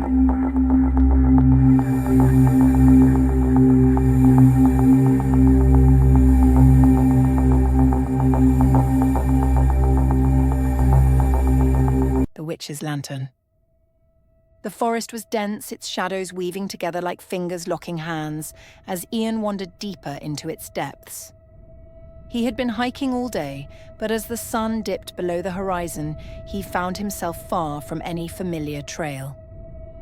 The Witch's Lantern. The forest was dense, its shadows weaving together like fingers locking hands as Ian wandered deeper into its depths. He had been hiking all day, but as the sun dipped below the horizon, he found himself far from any familiar trail.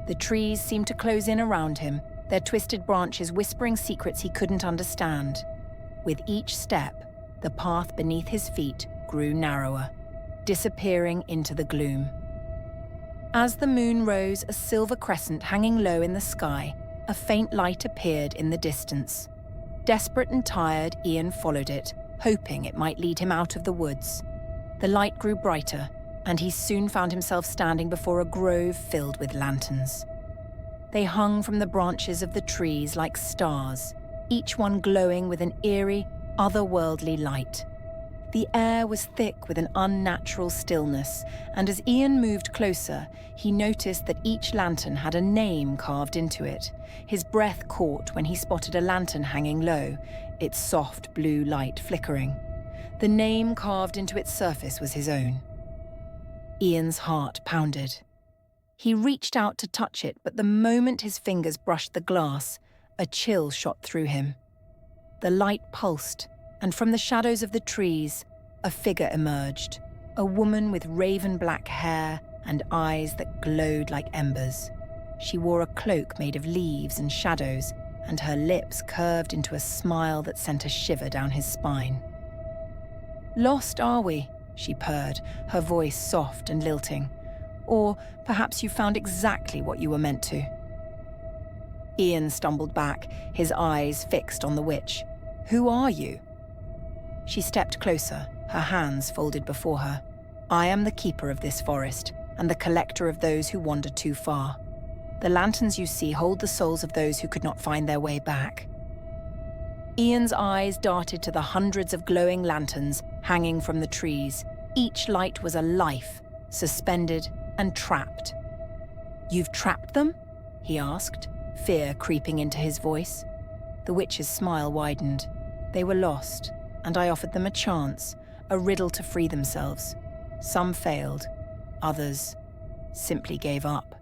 The trees seemed to close in around him, their twisted branches whispering secrets he couldn't understand. With each step, the path beneath his feet grew narrower, disappearing into the gloom. As the moon rose, a silver crescent hanging low in the sky, a faint light appeared in the distance. Desperate and tired, Ian followed it, hoping it might lead him out of the woods. The light grew brighter, and he soon found himself standing before a grove filled with lanterns. They hung from the branches of the trees like stars, each one glowing with an eerie, otherworldly light. The air was thick with an unnatural stillness, and as Ian moved closer, he noticed that each lantern had a name carved into it. His breath caught when he spotted a lantern hanging low, its soft blue light flickering. The name carved into its surface was his own. Ian's heart pounded. He reached out to touch it, but the moment his fingers brushed the glass, a chill shot through him. The light pulsed, and from the shadows of the trees, a figure emerged, a woman with raven-black hair and eyes that glowed like embers. She wore a cloak made of leaves and shadows, and her lips curved into a smile that sent a shiver down his spine. "Lost, are we?" she purred, her voice soft and lilting. "Or perhaps you found exactly what you were meant to." Ian stumbled back, his eyes fixed on the witch. "Who are you?" She stepped closer, her hands folded before her. "I am the keeper of this forest, and the collector of those who wandered too far. The lanterns you see hold the souls of those who could not find their way back." Ian's eyes darted to the hundreds of glowing lanterns hanging from the trees. Each light was a life, suspended and trapped. "You've trapped them?" he asked, fear creeping into his voice. The witch's smile widened. "They were lost, and I offered them a chance, a riddle to free themselves. Some failed, others simply gave up."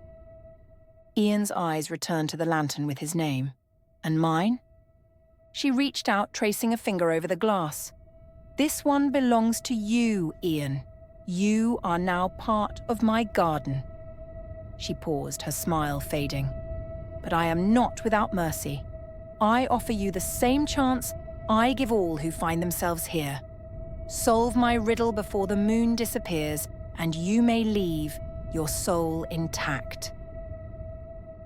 Ian's eyes returned to the lantern with his name. "And mine?" She reached out, tracing a finger over the glass. "This one belongs to you, Ian. You are now part of my garden." She paused, her smile fading. "But I am not without mercy. I offer you the same chance I give all who find themselves here. Solve my riddle before the moon disappears, and you may leave your soul intact."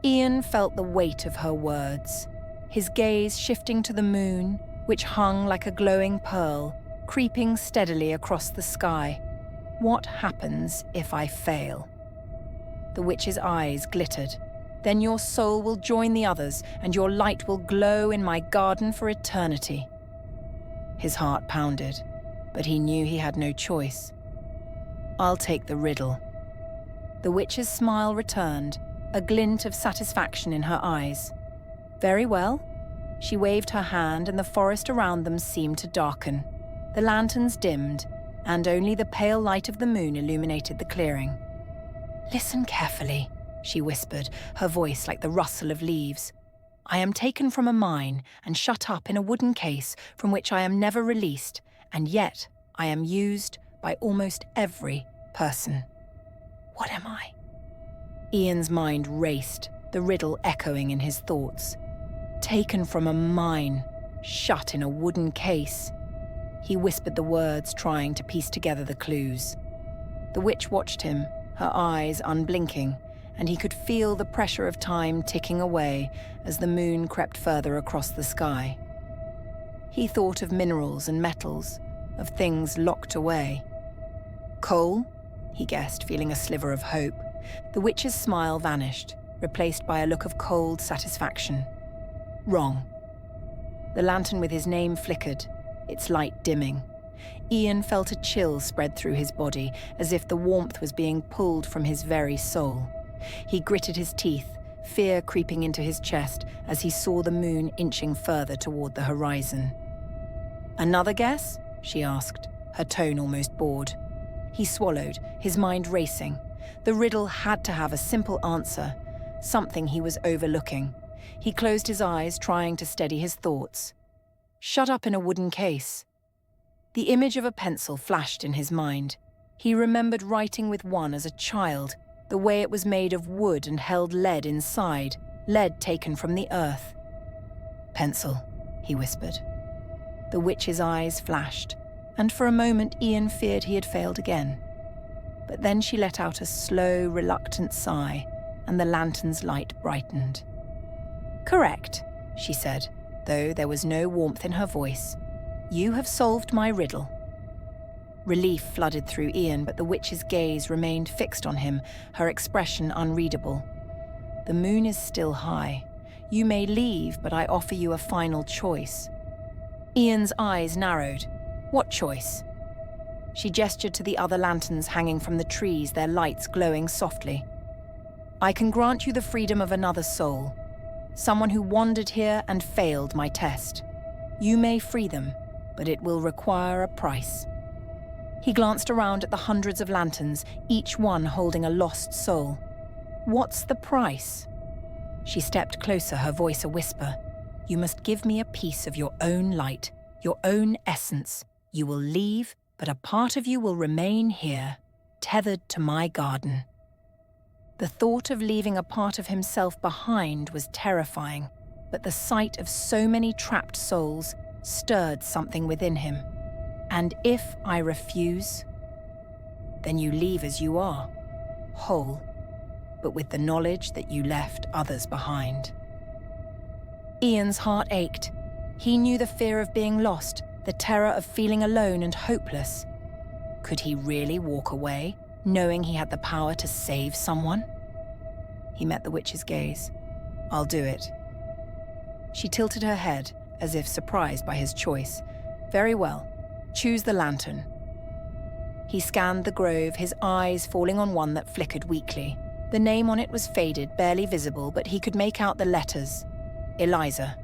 Ian felt the weight of her words, his gaze shifting to the moon, which hung like a glowing pearl, creeping steadily across the sky. "What happens if I fail?" The witch's eyes glittered. "Then your soul will join the others, and your light will glow in my garden for eternity." His heart pounded, but he knew he had no choice. "I'll take the riddle." The witch's smile returned, a glint of satisfaction in her eyes. "Very well." She waved her hand, and the forest around them seemed to darken. The lanterns dimmed, and only the pale light of the moon illuminated the clearing. "Listen carefully," she whispered, her voice like the rustle of leaves. "I am taken from a mine and shut up in a wooden case from which I am never released, and yet I am used by almost every person. What am I?" Ian's mind raced, the riddle echoing in his thoughts. Taken from a mine, shut in a wooden case. He whispered the words, trying to piece together the clues. The witch watched him, her eyes unblinking, and he could feel the pressure of time ticking away as the moon crept further across the sky. He thought of minerals and metals, of things locked away. "Coal?" he guessed, feeling a sliver of hope. The witch's smile vanished, replaced by a look of cold satisfaction. "Wrong." The lantern with his name flickered, its light dimming. Ian felt a chill spread through his body, as if the warmth was being pulled from his very soul. He gritted his teeth, fear creeping into his chest as he saw the moon inching further toward the horizon. "Another guess?" she asked, her tone almost bored. He swallowed, his mind racing. The riddle had to have a simple answer, something he was overlooking. He closed his eyes, trying to steady his thoughts. Shut up in a wooden case. The image of a pencil flashed in his mind. He remembered writing with one as a child, the way it was made of wood and held lead inside, lead taken from the earth. "Pencil," he whispered. The witch's eyes flashed, and for a moment Ian feared he had failed again. But then she let out a slow, reluctant sigh, and the lantern's light brightened. "Correct," she said, though there was no warmth in her voice. "You have solved my riddle." Relief flooded through Ian, but the witch's gaze remained fixed on him, her expression unreadable. "The moon is still high. You may leave, but I offer you a final choice." Ian's eyes narrowed. "What choice?" She gestured to the other lanterns hanging from the trees, their lights glowing softly. "I can grant you the freedom of another soul, someone who wandered here and failed my test. You may free them, but it will require a price." He glanced around at the hundreds of lanterns, each one holding a lost soul. "What's the price?" She stepped closer, her voice a whisper. "You must give me a piece of your own light, your own essence. You will leave, but a part of you will remain here, tethered to my garden." The thought of leaving a part of himself behind was terrifying, but the sight of so many trapped souls stirred something within him. "And if I refuse?" "Then you leave as you are, whole, but with the knowledge that you left others behind." Ian's heart ached. He knew the fear of being lost, the terror of feeling alone and hopeless. Could he really walk away, knowing he had the power to save someone? He met the witch's gaze. "I'll do it." She tilted her head, as if surprised by his choice. "Very well. Choose the lantern." He scanned the grove, his eyes falling on one that flickered weakly. The name on it was faded, barely visible, but he could make out the letters. Eliza.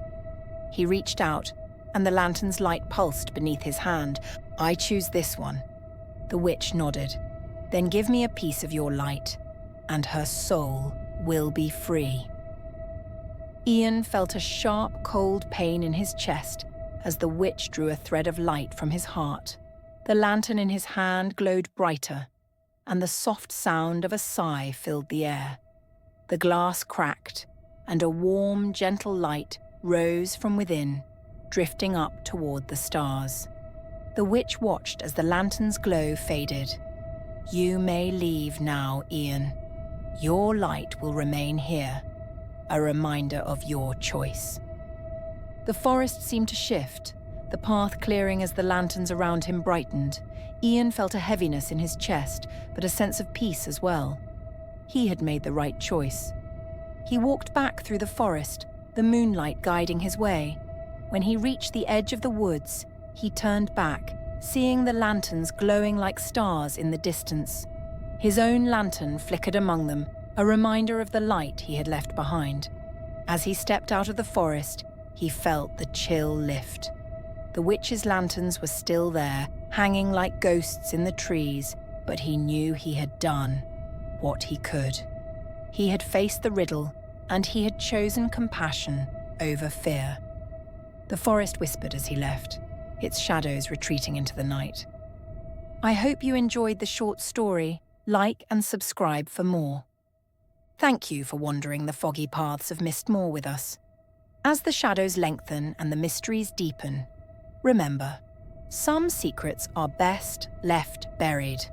He reached out, and the lantern's light pulsed beneath his hand. "I choose this one." The witch nodded. "Then give me a piece of your light, and her soul will be free." Ian felt a sharp, cold pain in his chest as the witch drew a thread of light from his heart. The lantern in his hand glowed brighter, and the soft sound of a sigh filled the air. The glass cracked, and a warm, gentle light rose from within, drifting up toward the stars. The witch watched as the lantern's glow faded. "You may leave now, Ian. Your light will remain here, a reminder of your choice." The forest seemed to shift, the path clearing as the lanterns around him brightened. Ian felt a heaviness in his chest, but a sense of peace as well. He had made the right choice. He walked back through the forest, the moonlight guiding his way. When he reached the edge of the woods, he turned back, seeing the lanterns glowing like stars in the distance. His own lantern flickered among them, a reminder of the light he had left behind. As he stepped out of the forest, he felt the chill lift. The witch's lanterns were still there, hanging like ghosts in the trees, but he knew he had done what he could. He had faced the riddle, and he had chosen compassion over fear. The forest whispered as he left, its shadows retreating into the night. I hope you enjoyed the short story. Like and subscribe for more. Thank you for wandering the foggy paths of Mystmoor with us. As the shadows lengthen and the mysteries deepen, remember, some secrets are best left buried.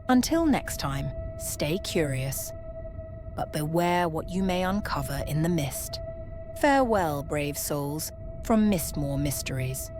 Until next time, stay curious, but beware what you may uncover in the mist. Farewell, brave souls, from Mystmoor Mysteries.